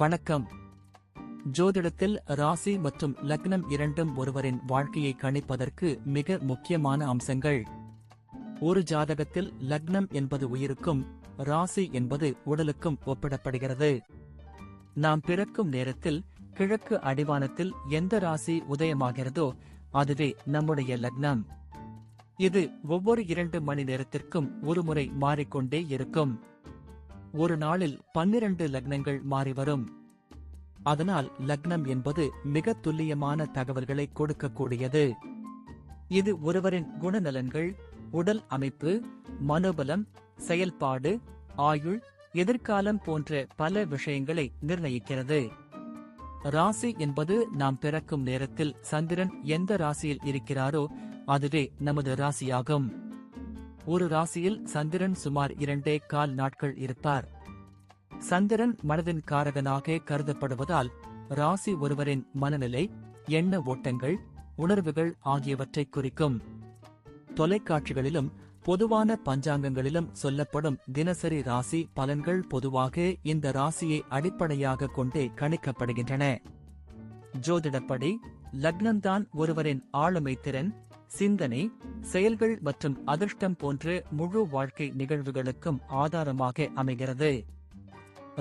வணக்கம். ஜோதிடத்தில் ராசி மற்றும் லக்னம் இரண்டும் ஒருவரின் வாழ்க்கையை கணிப்பதற்கு மிக முக்கியமான அம்சங்கள். ஒரு ஜாதகத்தில் லக்னம் என்பது உயிருக்கும், ராசி என்பது உடலுக்கும் ஒப்பிடப்படுகிறது. நாம் பிறக்கும் நேரத்தில் கிழக்கு அடிவானத்தில் எந்த ராசி உதயமாகிறதோ அதுவே நம்முடைய லக்னம். இது ஒவ்வொரு 2 மணி நேரத்திற்கும் ஒருமுறை மாறிக்கொண்டே இருக்கும். ஒரு நாளில் 12 லக்னங்கள் மாறிவரும். அதனால் லக்னம் என்பது மிக துல்லியமான தகவல்களை கொடுக்கக்கூடியது. இது ஒருவரின் குணநலன்கள், உடல் அமைப்பு, மனோபலம், செயல்பாடு, ஆயுள், எதிர்காலம் போன்ற பல விஷயங்களை நிர்ணயிக்கிறது. ராசி என்பது நாம் பிறக்கும் நேரத்தில் சந்திரன் எந்த ராசியில் இருக்கிறாரோ அதுவே நமது ராசியாகும். ஒரு ராசியில் சந்திரன் சுமார் 2.25 நாட்கள் இருப்பார். சந்திரன் மனதின் காரகனாக கருதப்படுவதால் ராசி ஒருவரின் மனநிலை, எண்ண ஓட்டங்கள், உணர்வுகள் ஆகியவற்றை குறிக்கும். தொலைக்காட்சிகளிலும் பொதுவான பஞ்சாங்கங்களிலும் சொல்லப்படும் தினசரி ராசி பலன்கள் பொதுவாக இந்த ராசியை அடிப்படையாக கொண்டே கணிக்கப்படுகின்றன. ஜோதிடப்படி லக்னம்தான் ஒருவரின் ஆளுமை திறன், சிந்தனை, செயல்கள் மற்றும் அதிர்ஷ்டம் போன்ற முழு வாழ்க்கை நிகழ்வுகளுக்கும் ஆதாரமாக அமைகிறது.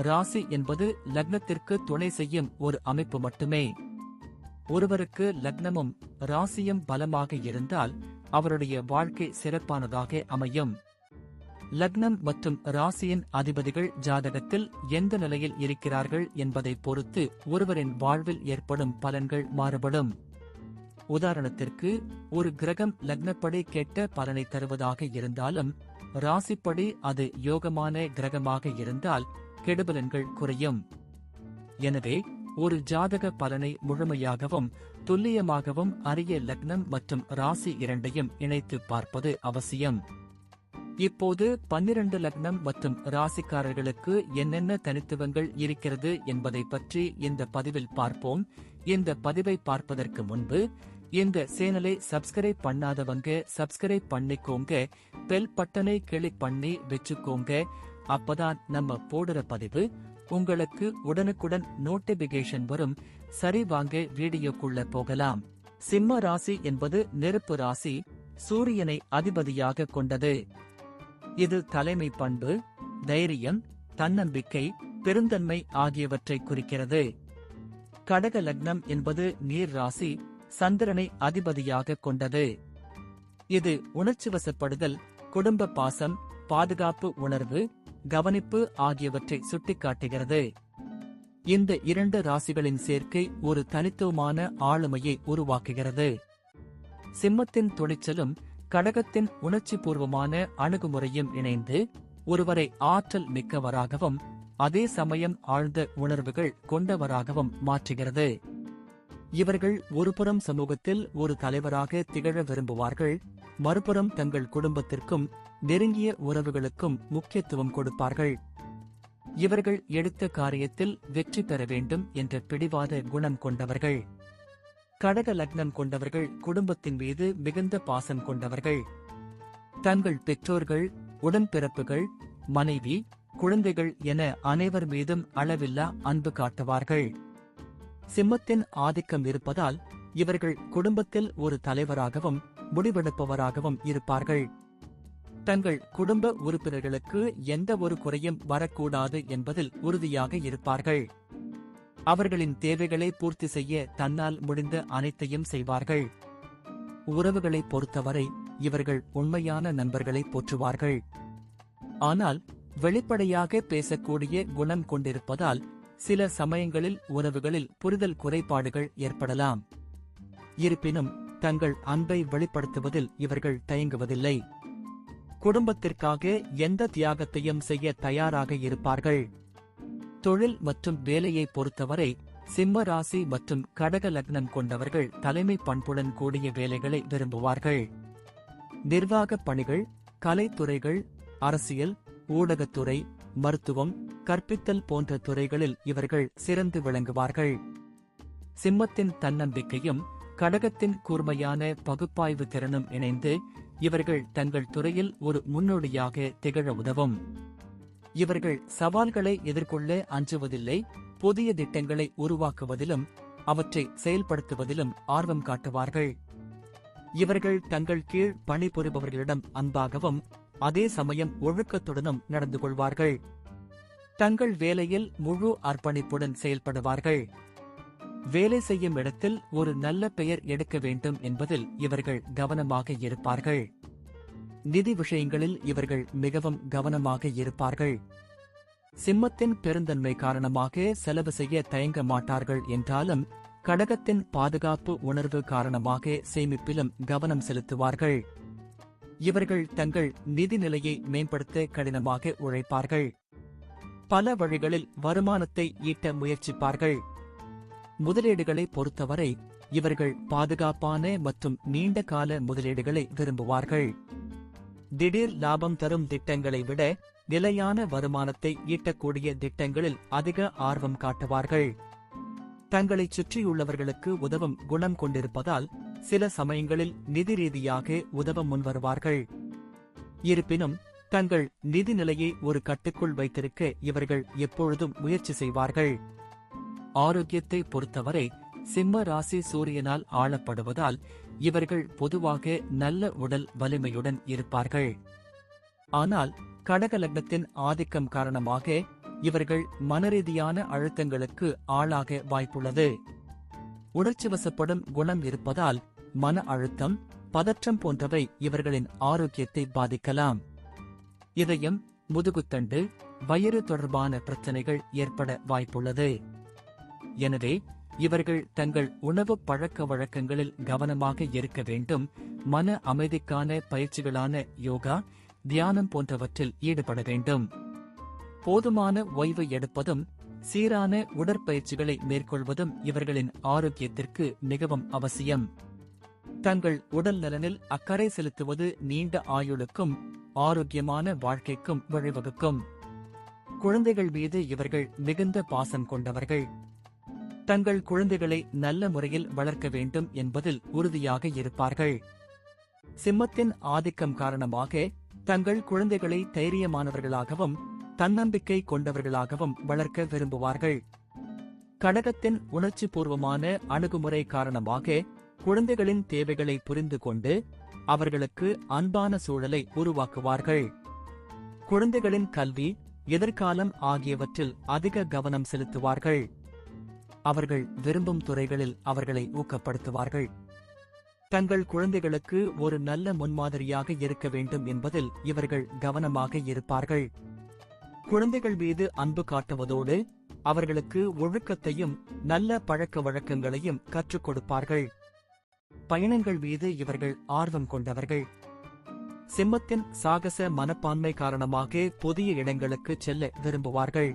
ராசி என்பது லக்னத்திற்கு துணை செய்யும் ஒரு அமைப்பு மட்டுமே. ஒருவருக்கு லக்னமும் ராசியும் பலமாக இருந்தால் அவருடைய வாழ்க்கை சிறப்பானதாக அமையும். லக்னம் மற்றும் ராசியின் அதிபதிகள் ஜாதகத்தில் எந்த நிலையில் இருக்கிறார்கள் என்பதை பொறுத்து ஒருவரின் வாழ்வில் ஏற்படும் பலன்கள் மாறுபடும். உதாரணத்திற்கு, ஒரு கிரகம் லக்னப்படி கெட்ட பலனை தருவதாக இருந்தாலும் ராசிப்படி அது யோகமான கிரகமாக இருந்தால் கெடுபலன்கள் குறையும். எனவே ஒரு ஜாதக பலனை முழுமையாகவும் துல்லியமாகவும் அறிய லக்னம் மற்றும் ராசி இரண்டையும் இணைத்து பார்ப்பது அவசியம். இப்போது 12 லக்னம் மற்றும் ராசிக்காரர்களுக்கு என்னென்ன தனித்துவங்கள் இருக்கிறது என்பதை பற்றி இந்த பதிவில் பார்ப்போம். இந்த பதிவை பார்ப்பதற்கு முன்பு இந்த சேனலை சப்ஸ்கிரைப் பண்ணாதவங்க சப்ஸ்கிரைப் பண்ணிக்கோங்க, பெல் பட்டனை கிளிக் பண்ணி வச்சுக்கோங்க. அப்பதான் நம்ம போடுற பதிவு உங்களுக்கு உடனுக்குடன் நோட்டிபிகேஷன் வரும். சரி, வாங்க வீடியோக்குள்ள போகலாம். சிம்ம ராசி என்பது நெருப்பு ராசி, சூரியனை அதிபதியாக கொண்டது. இது தலைமை பண்பு, தைரியம், தன்னம்பிக்கை, பெருந்தன்மை ஆகியவற்றை குறிக்கிறது. கடக லக்னம் என்பது நீர் ராசி, சந்திரனை அதிபதியாக கொண்டது. இது உணர்ச்சிவசப்படுதல், குடும்ப பாசம், பாதுகாப்பு உணர்வு, கவனிப்பு ஆகியவற்றை சுட்டிக்காட்டுகிறது. இந்த 2 ராசிகளின் சேர்க்கை ஒரு தனித்துவமான ஆளுமையை உருவாக்குகிறது. சிம்மத்தின் துணிச்சலும் கடகத்தின் உணர்ச்சிபூர்வமான அணுகுமுறையும் இணைந்து ஒருவரை ஆற்றல் மிக்கவராகவும் அதே சமயம் ஆழ்ந்த உணர்வுகள் கொண்டவராகவும் மாற்றுகிறது. இவர்கள் ஒருபுறம் சமூகத்தில் ஒரு தலைவராக திகழ விரும்புவார்கள், மறுபுறம் தங்கள் குடும்பத்திற்கும் நெருங்கிய உறவுகளுக்கும் முக்கியத்துவம் கொடுப்பார்கள். இவர்கள் எடுத்த காரியத்தில் வெற்றி பெற வேண்டும் என்ற பிடிவாத குணம் கொண்டவர்கள். கடக லக்னம் கொண்டவர்கள் குடும்பத்தின் மீது மிகுந்த பாசம் கொண்டவர்கள். தங்கள் பெற்றோர்கள், உடன்பிறப்புகள், மனைவி, குழந்தைகள் என அனைவர் மீதும் அளவில்லா அன்பு காட்டுவார்கள். சிம்மத்தின் ஆதிக்கம் இருப்பதால் இவர்கள் குடும்பத்தில் ஒரு தலைவராகவும் முடிவெடுப்பவராகவும் இருப்பார்கள். தங்கள் குடும்ப உறுப்பினர்களுக்கு எந்த ஒரு குறையும் வரக்கூடாது என்பதில் உறுதியாக இருப்பார்கள். அவர்களின் தேவைகளை பூர்த்தி செய்ய தன்னால் முடிந்த அனைத்தையும் செய்வார்கள். உறவுகளை பொறுத்தவரை இவர்கள் உண்மையான நண்பர்களை போற்றுவார்கள். ஆனால் வெளிப்படையாக பேசக்கூடிய குணம் கொண்டிருப்பதால் சில சமயங்களில் உறவுகளில் புரிதல் குறைபாடுகள் ஏற்படலாம். இருப்பினும் தங்கள் அன்பை வெளிப்படுத்துவதில் இவர்கள் தயங்குவதில்லை. குடும்பத்திற்காக எந்த தியாகத்தையும் செய்ய தயாராக இருப்பார்கள். தொழில் மற்றும் வேலையை பொறுத்தவரை சிம்ம ராசி மற்றும் கடக லக்னம் கொண்டவர்கள் தலைமை பண்புடன் கூடிய வேலைகளை விரும்புவார்கள். நிர்வாகப் பணிகள், கலைத்துறைகள், அரசியல், ஊடகத்துறை, மருத்துவம், கற்பித்தல் போன்ற துறைகளில் இவர்கள் சிறந்து விளங்குவார்கள். சிம்மத்தின் தன்னம்பிக்கையும் கடகத்தின் கூர்மையான பகுப்பாய்வு திறனும் இணைந்து இவர்கள் தங்கள் துறையில் ஒரு முன்னோடியாக திகழ உதவும். இவர்கள் சவால்களை எதிர்கொள்ள அஞ்சுவதில்லை, புதிய திட்டங்களை உருவாக்குவதிலும் அவற்றை செயல்படுத்துவதிலும் ஆர்வம் காட்டுவார்கள். இவர்கள் தங்கள் கீழ் பணிபுரிபவர்களிடம் அன்பாகவும் அதே சமயம் ஒழுக்கத்துடனும் நடந்து கொள்வார்கள். தங்கள் வேலையில் முழு அர்ப்பணிப்புடன் செயல்படுவார்கள். வேலை செய்யும் இடத்தில் ஒரு நல்ல பெயர் எடுக்க வேண்டும் என்பதில் இவர்கள் கவனமாக இருப்பார்கள். நிதி விஷயங்களில் இவர்கள் மிகவும் கவனமாக இருப்பார்கள். சிம்மத்தின் பெருந்தன்மை காரணமாக செலவு செய்ய தயங்க மாட்டார்கள் என்றாலும் கடகத்தின் பாதுகாப்பு உணர்வு காரணமாக சேமிப்பிலும் கவனம் செலுத்துவார்கள். இவர்கள் தங்கள் நிதி நிலையை மேம்படுத்த கடினமாக உழைப்பார்கள். பல வழிகளில் வருமானத்தை ஈட்ட முயற்சிப்பார்கள். முதலீடுகளை பொறுத்தவரை இவர்கள் பாதுகாப்பான மற்றும் நீண்ட கால முதலீடுகளை விரும்புவார்கள். திடீர் லாபம் தரும் திட்டங்களை விட நிலையான வருமானத்தை ஈட்டக்கூடிய திட்டங்களில் அதிக ஆர்வம் காட்டுவார்கள். தங்களைச் சுற்றியுள்ளவர்களுக்கு உதவும் குணம் கொண்டிருப்பதால் சில சமயங்களில் நிதி ரீதியாக உதவ முன்வருவார்கள். இருப்பினும் தங்கள் நிதி நிலையை ஒரு கட்டுக்குள் வைத்திருக்க இவர்கள் எப்பொழுதும் முயற்சி செய்வார்கள். ஆரோக்கியத்தை பொறுத்தவரை சிம்ம ராசி சூரியனால் ஆளப்படுவதால் இவர்கள் பொதுவாக நல்ல உடல் வலிமையுடன் இருப்பார்கள். ஆனால் கடக லக்னத்தின் ஆதிக்கம் காரணமாக இவர்கள் மனரீதியான அழுத்தங்களுக்கு ஆளாக வாய்ப்புள்ளது. உணர்ச்சிவசப்படும் குணம் இருப்பதால் மன அழுத்தம், பதற்றம் போன்றவை இவர்களின் ஆரோக்கியத்தை பாதிக்கலாம். இதயம், முதுகுத்தண்டு, வயிறு தொடர்பான பிரச்சனைகள் ஏற்பட வாய்ப்புள்ளது. எனவே இவர்கள் தங்கள் உணவு பழக்க வழக்கங்களில் கவனமாக இருக்க வேண்டும். மன அமைதிக்கான பயிற்சிகளான யோகா, தியானம் போன்றவற்றில் ஈடுபட வேண்டும். போதுமான ஓய்வு எடுப்பதும் சீரான உடற்பயிற்சிகளை மேற்கொள்வதும் இவர்களின் ஆரோக்கியத்திற்கு மிகவும் அவசியம். தங்கள் உடல் நலனில் அக்கறை செலுத்துவது நீண்ட ஆயுளுக்கும் ஆரோக்கியமான வாழ்க்கைக்கும் வழிவகுக்கும். குழந்தைகள் மீது இவர்கள் மிகுந்த பாசம் கொண்டவர்கள். தங்கள் குழந்தைகளை நல்ல முறையில் வளர்க்க வேண்டும் என்பதில் உறுதியாக இருப்பார்கள். சிம்மத்தின் ஆதிக்கம் காரணமாக தங்கள் குழந்தைகளை தைரியமானவர்களாகவும் தன்னம்பிக்கை கொண்டவர்களாகவும் வளர்க்க விரும்புவார்கள். கடகத்தின் உணர்ச்சிபூர்வமான அணுகுமுறை காரணமாக குழந்தைகளின் தேவைகளை புரிந்து கொண்டு அவர்களுக்கு அன்பான சூழலை உருவாக்குவார்கள். குழந்தைகளின் கல்வி, எதிர்காலம் ஆகியவற்றில் அதிக கவனம் செலுத்துவார்கள். அவர்கள் விரும்பும் துறைகளில் அவர்களை ஊக்கப்படுத்துவார்கள். தங்கள் குழந்தைகளுக்கு ஒரு நல்ல முன்மாதிரியாக இருக்க வேண்டும் என்பதில் இவர்கள் கவனமாக இருப்பார்கள். குழந்தைகள் மீது அன்பு காட்டுவதோடு அவர்களுக்கு ஒழுக்கத்தையும் நல்ல பழக்க வழக்கங்களையும் கற்றுக் கொடுப்பார்கள். பயணங்கள் மீது இவர்கள் ஆர்வம் கொண்டவர்கள். சிம்மத்தின் சாகச மனப்பான்மை காரணமாக புதிய இடங்களுக்கு செல்ல விரும்புவார்கள்.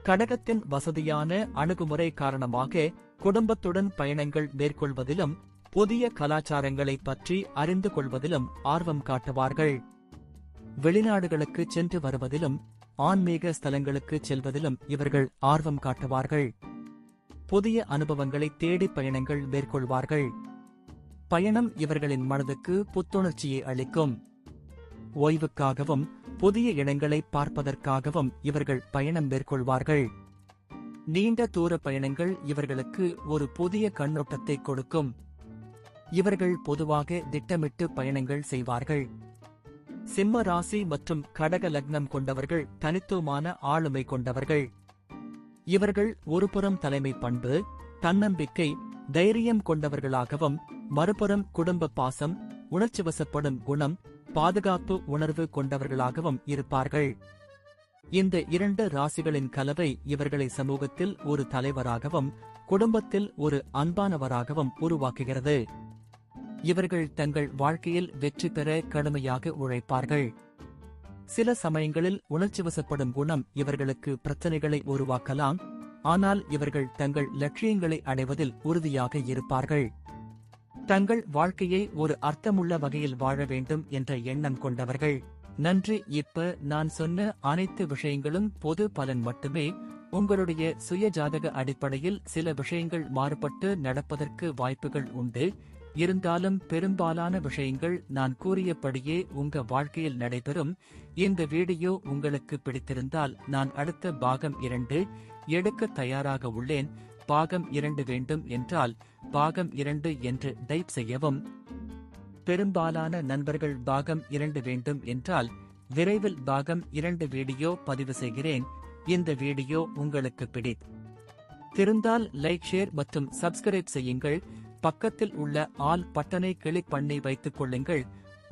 கடகத்தின் வசதியான அணுகுமுறை காரணமாக குடும்பத்துடன் பயணங்கள் மேற்கொள்வதிலும் புதிய கலாச்சாரங்களை பற்றி அறிந்து கொள்வதிலும் ஆர்வம் காட்டுவார்கள். வெளிநாடுகளுக்கு சென்று வருவதிலும் ஆன்மீக ஸ்தலங்களுக்கு செல்வதிலும் இவர்கள் ஆர்வம் காட்டுவார்கள். புதிய அனுபவங்களை தேடி பயணங்கள் மேற்கொள்வார்கள். பயணம் இவர்களின் மனதுக்கு புத்துணர்ச்சியை அளிக்கும். ஓய்வுக்காகவும் புதிய இடங்களை பார்ப்பதற்காகவும் இவர்கள் பயணம் மேற்கொள்வார்கள். நீண்ட தூர பயணங்கள் இவர்களுக்கு ஒரு புதிய கண்ணோட்டத்தை கொடுக்கும். இவர்கள் பொதுவாக திட்டமிட்டு பயணங்கள் செய்வார்கள். சிம்ம ராசி மற்றும் கடக லக்னம் கொண்டவர்கள் தனித்துவமான ஆளுமை கொண்டவர்கள். இவர்கள் ஒருபுறம் தலைமை பண்பு, தன்னம்பிக்கை, தைரியம் கொண்டவர்களாகவும் மறுபுறம் குடும்ப பாசம், உணர்ச்சிவசப்படும் குணம், பாதுகாப்பு உணர்வு கொண்டவர்களாகவும் இருப்பார்கள். இந்த இரண்டு ராசிகளின் கலவை இவர்களை சமூகத்தில் ஒரு தலைவராகவும் குடும்பத்தில் ஒரு அன்பானவராகவும் உருவாக்குகிறது. இவர்கள் தங்கள் வாழ்க்கையில் வெற்றி பெற கடுமையாக உழைப்பார்கள். சில சமயங்களில் உணர்ச்சிவசப்படும் குணம் இவர்களுக்கு பிரச்சனைகளை உருவாக்கலாம். ஆனால் இவர்கள் தங்கள் லட்சியங்களை அடைவதில் உறுதியாக இருப்பார்கள். தங்கள் வாழ்க்கையை ஒரு அர்த்தமுள்ள வகையில் வாழ வேண்டும் என்ற எண்ணம் கொண்டவர்கள். நன்றி. இப்ப நான் சொன்ன அனைத்து விஷயங்களும் பொது பலன் மட்டுமே. உங்களுடைய சுய ஜாதக அடிப்படையில் சில விஷயங்கள் மாறுபட்டு நடப்பதற்கு வாய்ப்புகள் உண்டு. இருந்தாலும் பெரும்பாலான விஷயங்கள் நான் கூறியபடியே உங்க வாழ்க்கையில் நடைபெறும். இந்த வீடியோ உங்களுக்கு பிடித்திருந்தால் நான் அடுத்த பாகம் 2 எடுக்க தயாராக உள்ளேன். பாகம் 2 வேண்டும் என்றால் பாகம் 2 என்று டைப் செய்யவும். பெரும்பாலான நண்பர்கள் பாகம் 2 வேண்டும் என்றால் விரைவில் பாகம் 2 வீடியோ பதிவு செய்கிறேன். இந்த வீடியோ உங்களுக்கு பிடித்திருந்தால் லைக், ஷேர் மற்றும் சப்ஸ்கிரைப் செய்யுங்கள். பக்கத்தில் உள்ள ஆல் பட்டனை கிளிக் பண்ணி வைத்துக் கொள்ளுங்கள்.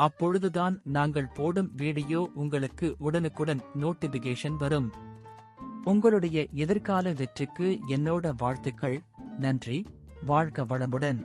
அப்பொழுதுதான் நாங்கள் போடும் வீடியோ உங்களுக்கு உடனுக்குடன் நோட்டிபிகேஷன் வரும். உங்களுடைய எதிர்கால வெற்றிக்கு என்னோட வாழ்த்துக்கள். நன்றி. வாழ்க வளமுடன்.